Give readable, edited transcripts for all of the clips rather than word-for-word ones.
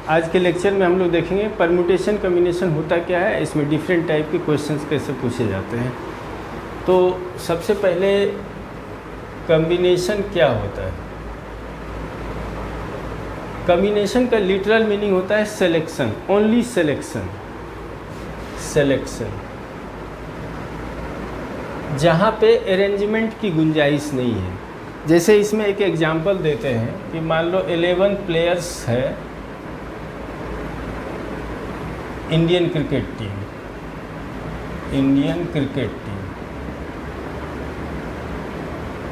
आज के लेक्चर में हम लोग देखेंगे परम्यूटेशन कम्बिनेशन होता क्या है, इसमें डिफरेंट टाइप के क्वेश्चंस कैसे पूछे जाते हैं। तो सबसे पहले कम्बिनेशन क्या होता है। कम्बिनेशन का लिटरल मीनिंग होता है सिलेक्शन, ओनली सिलेक्शन, सिलेक्शन जहाँ पे अरेंजमेंट की गुंजाइश नहीं है। जैसे इसमें एक एग्जांपल देते हैं कि मान लो 11 प्लेयर्स है Indian cricket team, Indian cricket team,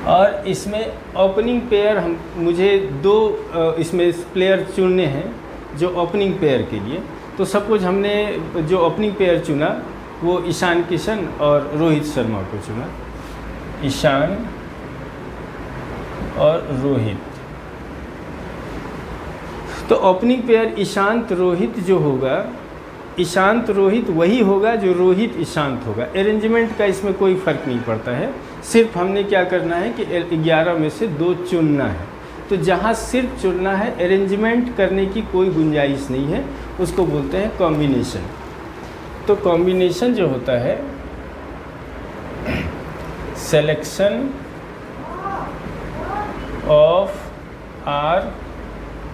और इसमें ओपनिंग पेयर मुझे दो इसमें प्लेयर चुनने हैं जो ओपनिंग पेयर के लिए। तो सपोज हमने जो ओपनिंग पेयर चुना वो ईशान किशन और रोहित शर्मा को चुना, ईशान और रोहित। तो ओपनिंग पेयर ईशांत रोहित जो होगा, ईशांत रोहित वही होगा जो रोहित ईशांत होगा। अरेंजमेंट का इसमें कोई फ़र्क नहीं पड़ता है, सिर्फ हमने क्या करना है कि 11 में से 2 चुनना है। तो जहाँ सिर्फ चुनना है, अरेंजमेंट करने की कोई गुंजाइश नहीं है, उसको बोलते हैं कॉम्बिनेशन। तो कॉम्बिनेशन जो होता है selection of r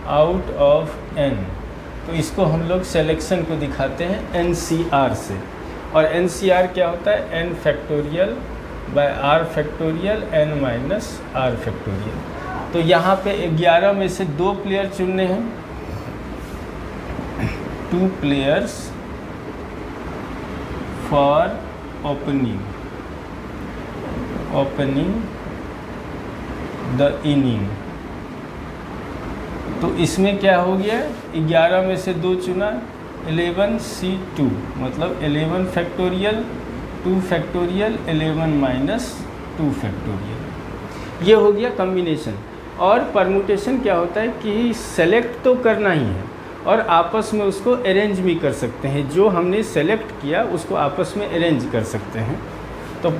out of n. तो इसको हम लोग सिलेक्शन को दिखाते हैं NCR से, और NCR क्या होता है, n factorial by r factorial n minus r factorial. तो यहाँ पे 11 में से 2 प्लेयर चुनने हैं, 2 players for opening the inning. तो इसमें क्या हो गया, 11 में से 2 चुना, 11C2 मतलब 11 फैक्टोरियल 2 फैक्टोरियल 11 माइनस 2 फैक्टोरियल। ये हो गया कम्बिनेशन। और परम्यूटेशन क्या होता है कि सेलेक्ट तो करना ही है और आपस में उसको अरेंज भी कर सकते हैं। जो हमने सेलेक्ट किया उसको आपस में अरेंज कर सकते हैं। तो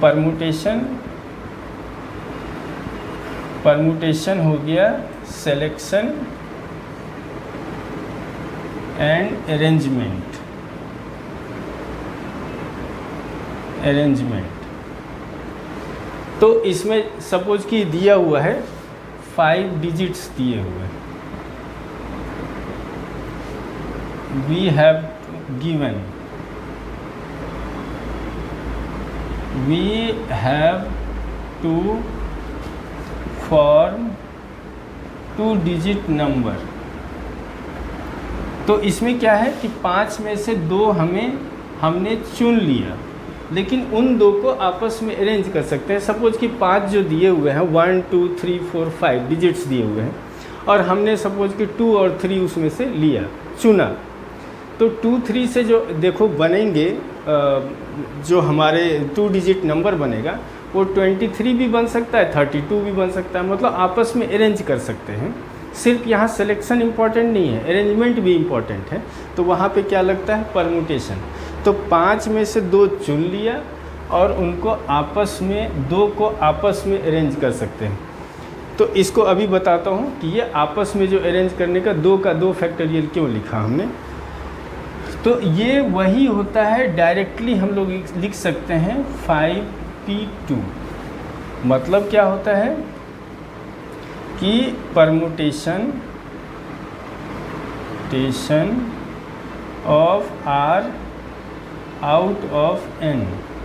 परम्यूटेशन हो गया सिलेक्शन एंड अरेंजमेंट। तो इसमें सपोज कि दिया हुआ है 5 डिजिट्स दिए हुए, we have to form 2 digit number. तो इसमें क्या है कि 5 में से 2 हमने चुन लिया, लेकिन उन 2 को आपस में अरेंज कर सकते हैं। सपोज कि 5 जो दिए हुए हैं 1 2 3 4 5 डिजिट्स दिए हुए हैं, और हमने सपोज कि 2 और 3 उसमें से लिया, चुना। तो 2 3 से जो देखो बनेंगे, जो हमारे 2 डिजिट नंबर बनेगा वो 23 भी बन सकता है, 32 भी बन सकता है। मतलब आपस में अरेंज कर सकते हैं। सिर्फ यहाँ सिलेक्शन इम्पॉर्टेंट नहीं है, अरेंजमेंट भी इम्पॉर्टेंट है। तो वहाँ पे क्या लगता है, परम्यूटेशन। तो 5 में से 2 चुन लिया और उनको आपस में 2 को आपस में अरेंज कर सकते हैं। तो इसको अभी बताता हूँ कि ये आपस में जो अरेंज करने का 2 का 2 फैक्टोरियल क्यों लिखा हमने। तो ये वही होता है, डायरेक्टली हम लोग लिख सकते हैं 5p2। मतलब क्या होता है कि permutation of r out of n,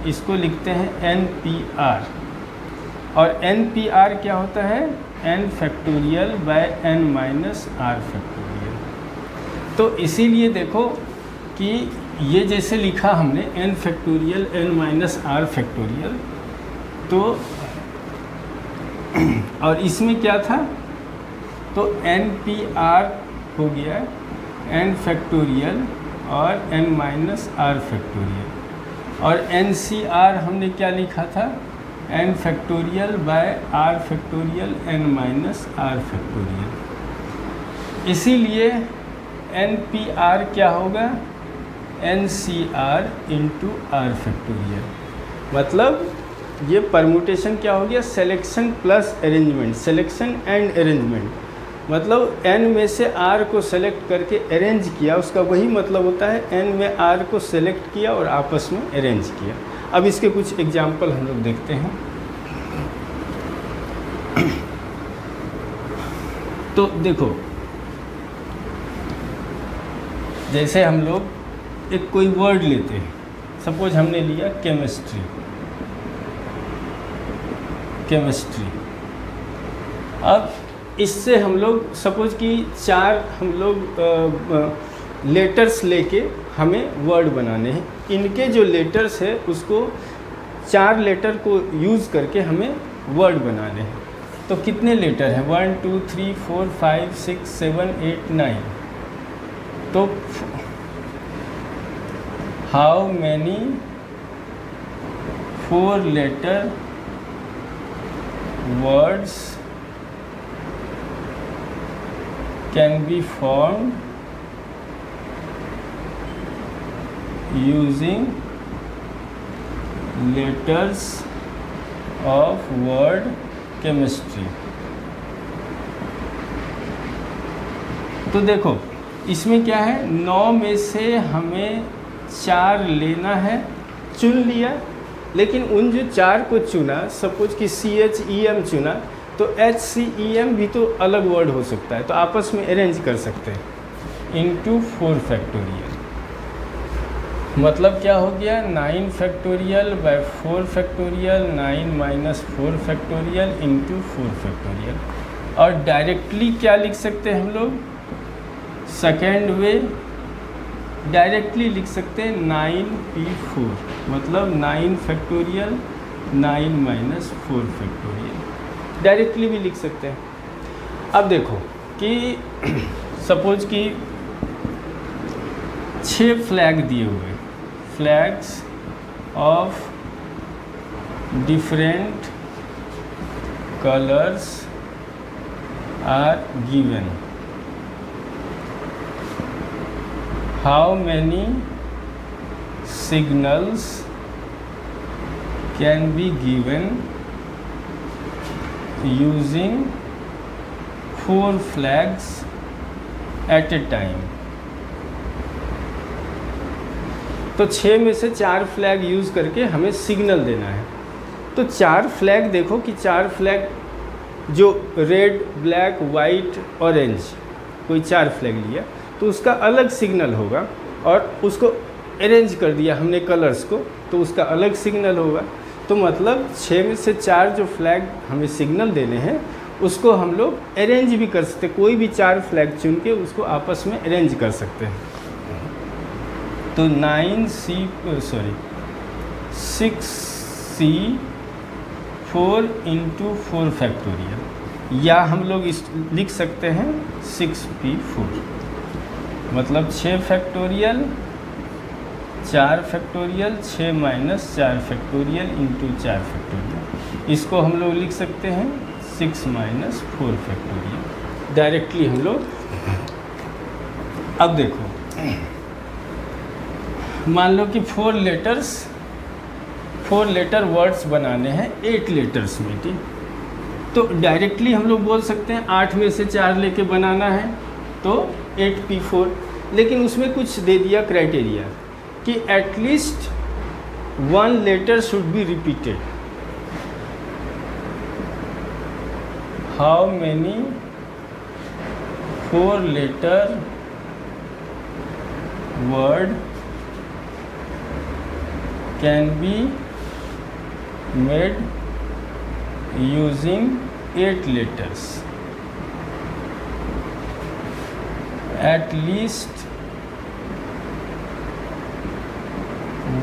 इसको लिखते हैं NPR। और NPR क्या होता है, n factorial by n minus r factorial. तो इसीलिए देखो कि ये जैसे लिखा हमने n factorial n minus r factorial, तो और इसमें क्या था, तो NPR हो गया n फैक्टोरियल और n माइनस r फैक्टोरियल। और NCR हमने क्या लिखा था, n factorial by r factorial n minus r factorial. इसीलिए NPR क्या होगा, NCR इंटू r फैक्टोरियल। मतलब ये परम्यूटेशन क्या हो गया, selection plus arrangement, selection and arrangement. मतलब n में से r को सेलेक्ट करके अरेंज किया, उसका वही मतलब होता है n में r को सेलेक्ट किया और आपस में अरेंज किया। अब इसके कुछ एग्जाम्पल हम लोग देखते हैं। तो देखो, जैसे हम लोग एक कोई वर्ड लेते हैं, सपोज हमने लिया केमिस्ट्री। अब इससे हम लोग सपोज कि 4 हम लोग लेटर्स लेके हमें वर्ड बनाने हैं। इनके जो लेटर्स है उसको 4 लेटर को यूज़ करके हमें वर्ड बनाने हैं। तो कितने लेटर हैं? 1 2 3 4 5 6 7 8 9। तो how many 4 letter words can be formed using letters of word chemistry। तो देखो इसमें क्या है, 9 में से हमें 4 लेना है, चुन लिया। लेकिन उन जो 4 को चुना, सपोज कि CHEM चुना, तो HCEM भी तो अलग वर्ड हो सकता है, तो आपस में अरेंज कर सकते हैं इंटू 4 फैक्टोरियल। मतलब क्या हो गया, 9 factorial by 4 factorial, 9 minus 4 factorial into 4 factorial. और डायरेक्टली क्या लिख सकते हैं हम लोग, सेकेंड वे डायरेक्टली लिख सकते हैं 9p4, मतलब 9 फैक्टोरियल 9 माइनस 4 फैक्टोरियल, डायरेक्टली भी लिख सकते हैं। अब देखो कि सपोज कि 6 फ्लैग दिए हुए, flags of different colours are given. How many signals can be given using 4 flags at a time? तो 6 में से 4 फ्लैग यूज़ करके हमें सिग्नल देना है। तो 4 फ्लैग देखो कि 4 फ्लैग जो रेड, ब्लैक, वाइट, ऑरेंज, कोई 4 फ्लैग लिया तो उसका अलग सिग्नल होगा, और उसको अरेंज कर दिया हमने कलर्स को तो उसका अलग सिग्नल होगा। तो मतलब 6 में से 4 जो फ्लैग हमें सिग्नल देने हैं उसको हम लोग अरेंज भी कर सकते हैं, कोई भी 4 फ्लैग चुन के उसको आपस में अरेंज कर सकते हैं। तो 6C4 इंटू 4 फैक्टोरियल, या हम लोग लिख सकते हैं 6p4, मतलब 6 factorial 4 factorial 6 minus 4 factorial into 4 factorial. इसको हम लोग लिख सकते हैं 6 माइनस 4 फैक्टोरियल, डायरेक्टली हम लोग। अब देखो, मान लो कि 4 लेटर वर्ड्स बनाने हैं 8 लेटर्स में, ठीक। तो डायरेक्टली हम लोग बोल सकते हैं 8 में से 4 लेके बनाना है तो 8p4, लेकिन उसमें कुछ दे दिया क्राइटेरिया कि at least 1 letter should be repeated. How many 4 letter word can be made using 8 letters? At least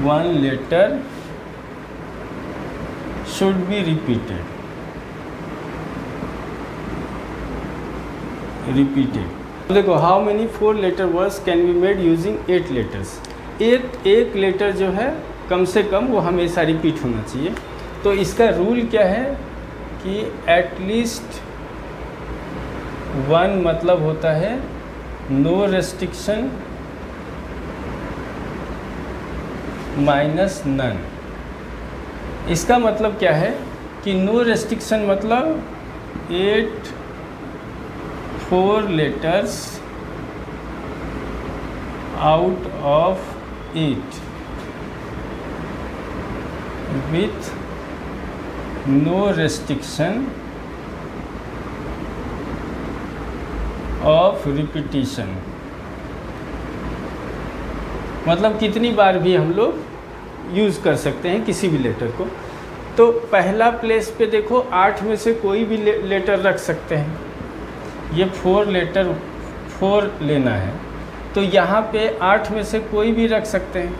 1 letter should be repeated. देखो, how many 4 letter words can be made using 8 letters? एक letter जो है कम से कम वो हमेशा repeat होना चाहिए। तो इसका रूल क्या है कि एटलीस्ट 1 मतलब होता है नो रेस्ट्रिक्शन माइनस नन। इसका मतलब क्या है कि नो रेस्ट्रिक्शन मतलब 8 4 letters out of 8 with no restriction of repetition। मतलब कितनी बार भी हम लोग यूज़ कर सकते हैं किसी भी लेटर को। तो पहला प्लेस पे देखो 8 में से कोई भी लेटर रख सकते हैं। ये 4 लेटर 4 लेना है तो यहाँ पे 8 में से कोई भी रख सकते हैं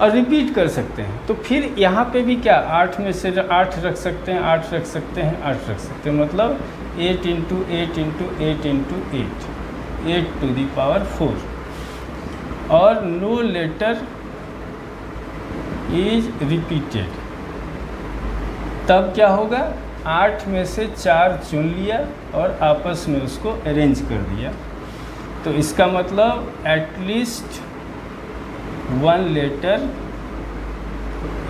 और रिपीट कर सकते हैं। तो फिर यहाँ पे भी क्या 8 में से 8 रख सकते हैं, 8 रख सकते हैं, 8 रख सकते हैं, मतलब 8 × 8 × 8 × 8, 8 to the power 4। और नो लेटर इज रिपीटेड। तब क्या होगा, 8 में से 4 चुन लिया और आपस में उसको अरेंज कर दिया। तो इसका मतलब एटलीस्ट 1 लेटर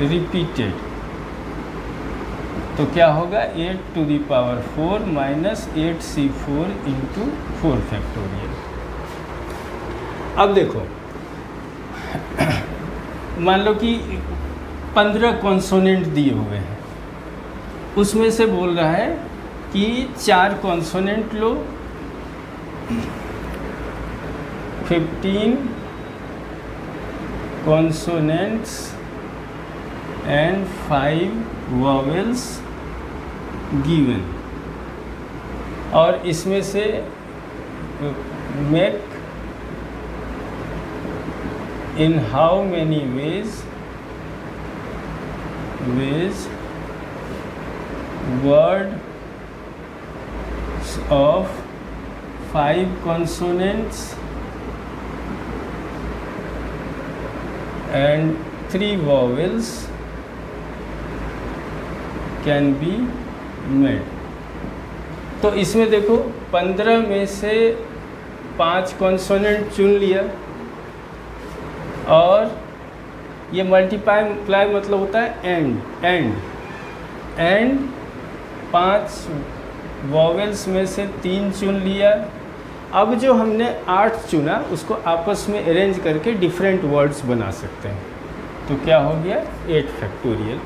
रिपीटेड। तो क्या होगा 8 to the power 4 minus 8c4 × 4 factorial. अब देखो मान लो कि 15 कॉन्सोनेंट दिए हुए हैं, उसमें से बोल रहा है कि 4 consonant low, 15 consonants and 5 vowels given. और इसमें से make in how many ways words of 5 consonants and 3 vowels can be made। तो इसमें देखो 15 में से 5 कॉन्सोनेंट चुन लिया और ये मल्टीप्लाई मतलब होता है एंड 5 वॉवेल्स में से 3 चुन लिया। अब जो हमने 8 चुना उसको आपस में अरेंज करके डिफरेंट वर्ड्स बना सकते हैं। तो क्या हो गया 8 फैक्टोरियल।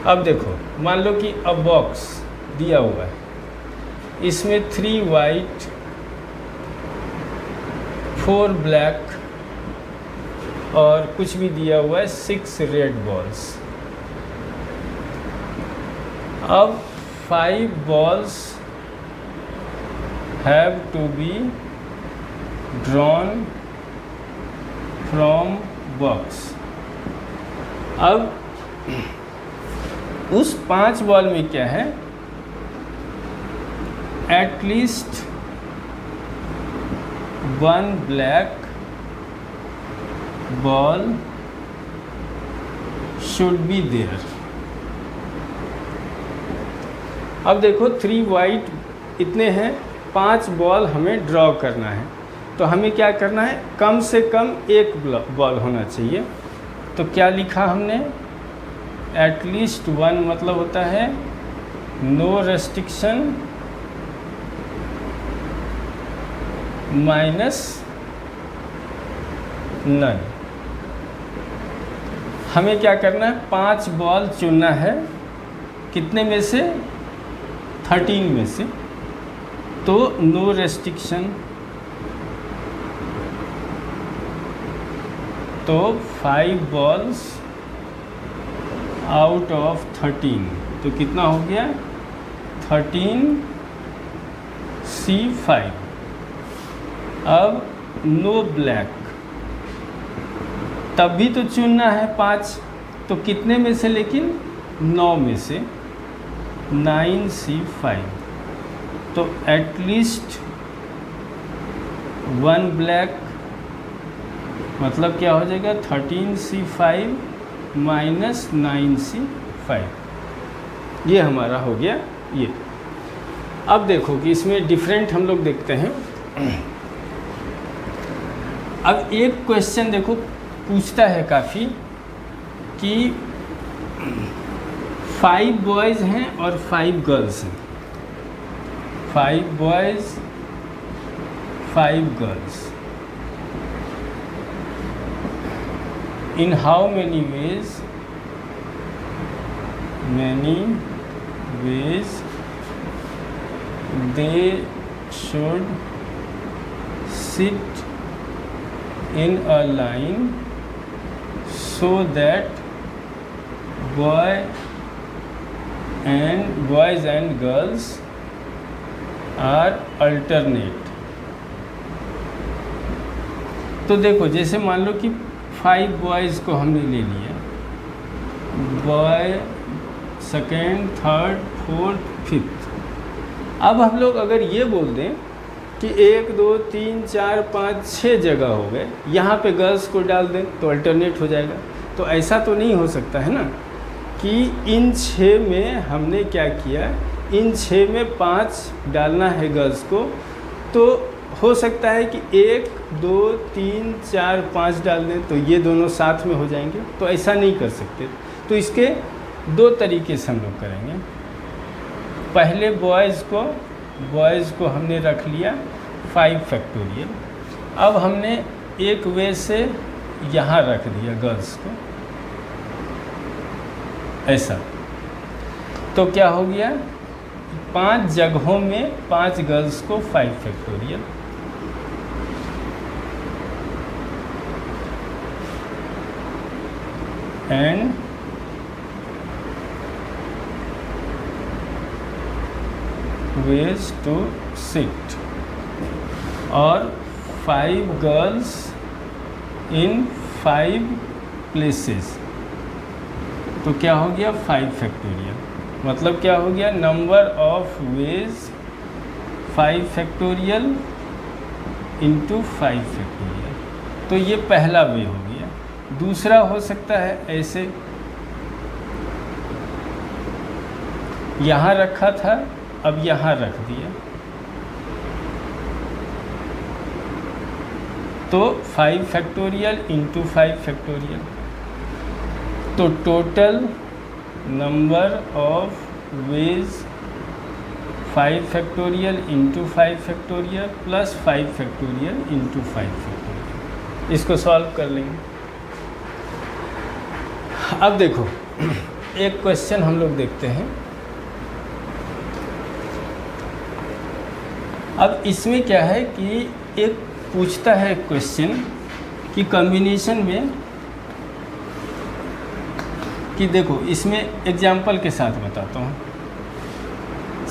अब देखो मान लो कि अ बॉक्स दिया हुआ है, इसमें 3 वाइट 4 ब्लैक और कुछ भी दिया हुआ है 6 रेड बॉल्स। अब 5 balls have to be drawn from box. अब उस 5 बॉल में क्या है, at least 1 black ball should be there. अब देखो 3 वाइट इतने हैं, 5 बॉल हमें ड्रॉ करना है। तो हमें क्या करना है, कम से कम 1 बॉल होना चाहिए। तो क्या लिखा हमने, एटलीस्ट 1 मतलब होता है नो रेस्ट्रिक्शन माइनस नन। हमें क्या करना है, 5 बॉल चुनना है, कितने में से 13 में से। तो नो रेस्ट्रिक्शन, तो 5 बॉल्स आउट ऑफ 13, तो कितना हो गया 13c5। अब नो ब्लैक, तब भी तो चुनना है 5, तो कितने में से, लेकिन 9 में से 9c5। तो एटलीस्ट 1 ब्लैक मतलब क्या हो जाएगा 13c5 माइनस 9c5। ये हमारा हो गया ये। अब देखो कि इसमें डिफरेंट हम लोग देखते हैं। अब एक क्वेश्चन देखो पूछता है काफ़ी कि 5 बॉयज़ हैं और 5 गर्ल्स हैं, 5 boys 5 girls. In how many ways? Many ways they should sit in a line so that boys and girls are alternate. तो देखो, जैसे मान लो कि 5 बॉयज़ को हमने ले लिया, boy second, third, fourth, fifth. अब हम लोग अगर ये बोल दें कि 1 2 3 4 5 6 जगह हो गए, यहाँ पे गर्ल्स को डाल दें तो अल्टरनेट हो जाएगा। तो ऐसा तो नहीं हो सकता है ना कि इन 6 में हमने क्या किया, इन 6 में 5 डालना है गर्ल्स को, तो हो सकता है कि 1 2 3 4 5 डाल दें तो ये दोनों साथ में हो जाएंगे। तो ऐसा नहीं कर सकते। तो इसके 2 तरीके से हम लोग करेंगे। पहले बॉयज़ को हमने रख लिया 5 फैक्टोरियल। अब हमने एक वे से यहाँ रख दिया गर्ल्स को, ऐसा। तो क्या हो गया, 5 जगहों में 5 गर्ल्स को 5 factorial. And ways to sit, और 5 girls in 5 places। तो क्या हो गया, 5 फैक्टोरियल। मतलब क्या हो गया, number of ways 5 factorial into 5 factorial. तो ये पहला वे हो गया। दूसरा हो सकता है ऐसे, यहाँ रखा था, अब यहाँ रख दिया, तो 5 फैक्टोरियल इंटू 5 फैक्टोरियल। तो total number of ways 5 factorial into 5 factorial plus 5 factorial into 5 factorial. इसको सॉल्व कर लेंगे। अब देखो, एक क्वेश्चन हम लोग देखते हैं। अब इसमें क्या है कि एक पूछता है क्वेश्चन कि कॉम्बिनेशन में, कि देखो इसमें एग्जाम्पल के साथ बताता हूँ।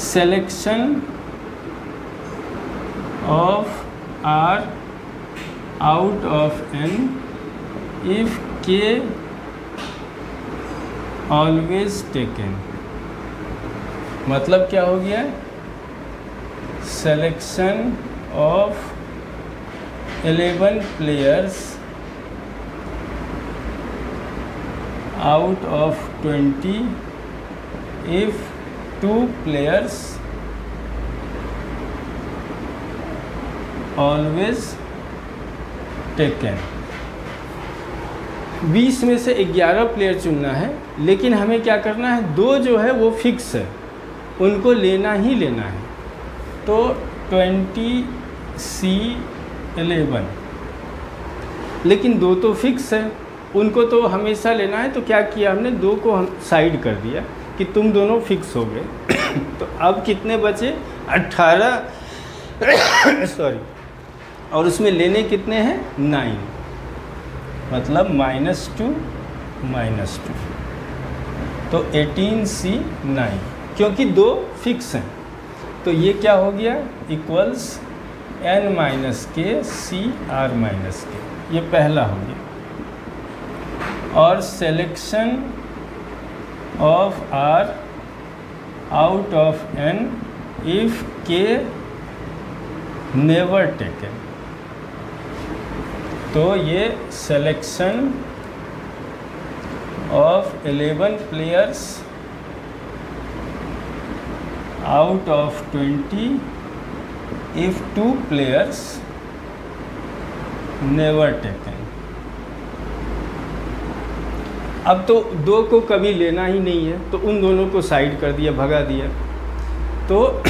Selection of r out of n if k always taken. मतलब क्या हो गया, selection of 11 players out of 20 if 2 players always taken। 20 में से 11 प्लेयर चुनना है, लेकिन हमें क्या करना है, 2 जो है वो फिक्स है, उनको लेना ही लेना है। तो 20C11, लेकिन 2 तो फिक्स है, उनको तो हमेशा लेना है। तो क्या किया हमने, 2 को हम साइड कर दिया कि तुम दोनों फिक्स हो गए। तो अब कितने बचे, 18 सॉरी, और उसमें लेने कितने हैं, 9, मतलब -2 -2, तो 18C9, क्योंकि 2 फिक्स हैं। तो ये क्या हो गया, equals n - k CR - k। ये पहला हो गया। और selection of R out of n if k never taken. तो ये selection of 11 players out of 20 if 2 players never taken। अब तो 2 को कभी लेना ही नहीं है, तो उन दोनों को साइड कर दिया, भगा दिया। तो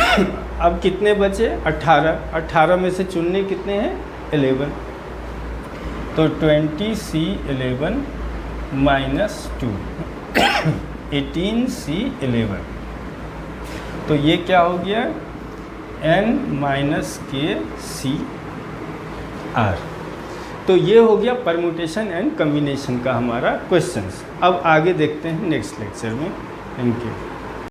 अब कितने बचे? 18। 18 में से चुनने कितने हैं? 11। तो 20C11 -2 18C11। तो ये क्या हो गया? n-k-C-r। तो ये हो गया परम्यूटेशन एंड कम्बिनेशन का हमारा क्वेश्चंस। अब आगे देखते हैं नेक्स्ट लेक्चर में। Thank you.